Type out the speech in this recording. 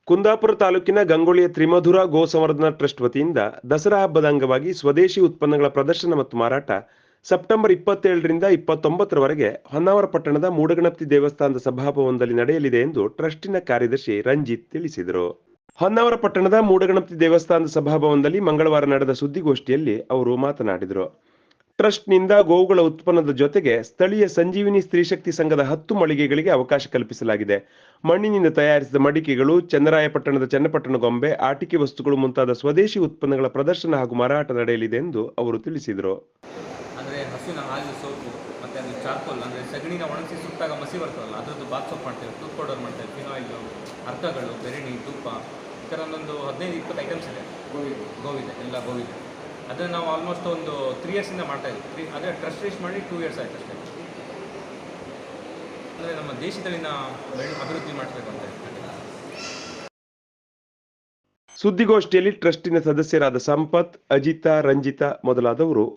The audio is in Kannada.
ಕುಂದಾಪುರ ತಾಲೂಕಿನ ಗಂಗೊಳ್ಳಿಯ ತ್ರಿಮಧುರ ಗೋ ಸಂವರ್ಧನಾ ಟ್ರಸ್ಟ್ ವತಿಯಿಂದ ದಸರಾ ಹಬ್ಬದ ಅಂಗವಾಗಿ ಸ್ವದೇಶಿ ಉತ್ಪನ್ನಗಳ ಪ್ರದರ್ಶನ ಮತ್ತು ಮಾರಾಟ ಸೆಪ್ಟೆಂಬರ್ 27ರಿಂದ 29ರವರೆಗೆ ಹೊನ್ನಾವರ ಪಟ್ಟಣದ ಮೂಡಗಣಪತಿ ದೇವಸ್ಥಾನದ ಸಭಾಭವನದಲ್ಲಿ ನಡೆಯಲಿದೆ ಎಂದು ಟ್ರಸ್ಟಿನ ಕಾರ್ಯದರ್ಶಿ ರಂಜಿತ್ ತಿಳಿಸಿದರು. ಹೊನ್ನಾವರ ಪಟ್ಟಣದ ಮೂಡಗಣಪತಿ ದೇವಸ್ಥಾನದ ಸಭಾಭವನದಲ್ಲಿ ಮಂಗಳವಾರ ನಡೆದ ಸುದ್ದಿಗೋಷ್ಠಿಯಲ್ಲಿ ಅವರು ಮಾತನಾಡಿದರು. ಟ್ರಸ್ಟ್ನಿಂದ ಗೋವುಗಳ ಉತ್ಪನ್ನದ ಜೊತೆಗೆ ಸ್ಥಳೀಯ ಸಂಜೀವಿನಿ ಸ್ತ್ರೀಶಕ್ತಿ ಸಂಘದ 10 ಮಳಿಗೆಗಳಿಗೆ ಅವಕಾಶ ಕಲ್ಪಿಸಲಾಗಿದೆ. ಮಣ್ಣಿನಿಂದ ತಯಾರಿಸಿದ ಮಡಿಕೆಗಳು, ಚನ್ನರಾಯಪಟ್ಟಣದ ಚನ್ನಪಟ್ಟಣ ಗೊಂಬೆ, ಆಟಿಕೆ ವಸ್ತುಗಳು ಮುಂತಾದ ಸ್ವದೇಶಿ ಉತ್ಪನ್ನಗಳ ಪ್ರದರ್ಶನ ಹಾಗೂ ಮಾರಾಟ ನಡೆಯಲಿದೆ ಎಂದು ಅವರು ತಿಳಿಸಿದರು. ಅಂದರೆ ಹಸುವಿನ ಹಾಲು ಸೋಪು ಮತ್ತು ಅದು ಚಾರ್ಕೋಲ್ ಅಂದರೆ ಸಗಣಿನ ಒಣಗಿಸಿ ಸುಟ್ಟಾಗ ಮಸಿ ಬರ್ತದಲ್ಲ, ಅದರದ್ದು ಬಾತ್ ಸೋಪ್ ಮಾಡ್ತೇವೆ, ಟೂತ್ ಪೌಡರ್ ಮಾಡ್ತೇವೆ, ಫಿನಾಯಿಲು, ಅರ್ಕಗಳು, ಬೆರಣಿ, ತುಪ್ಪ, ಈ ಥರ ಒಂದು 15-20 ಐಟಮ್ಸ್ ಇದೆ. ಗೋವಿದೆ, ಎಲ್ಲ ಗೋವಿದೆ. ಅದನ್ನು ನಾವು ಆಲ್ಮೋಸ್ಟ್ ಒಂದು 3 ಇಯರ್ಸಿಂದ ಮಾಡ್ತಾ ಇದ್ದೀವಿ. ಅದೇ ಟ್ರಸ್ಟ್ ರಿಜಿಸ್ಟರ್ ಮಾಡಿ 2 ಇಯರ್ಸ್ ಆಯ್ತು ಅಷ್ಟೇ. ಅಂದರೆ ನಮ್ಮ ದೇಶದಲ್ಲಿನ ಅಭಿವೃದ್ಧಿ ಮಾಡಬೇಕು ಅಂತ ಹೇಳ್ತಾರೆ. ಸುದ್ದಿಗೋಷ್ಠಿಯಲ್ಲಿ ಟ್ರಸ್ಟಿನ ಸದಸ್ಯರಾದ ಸಂಪತ್, ಅಜಿತಾ, ರಂಜಿತಾ ಮೊದಲಾದವರು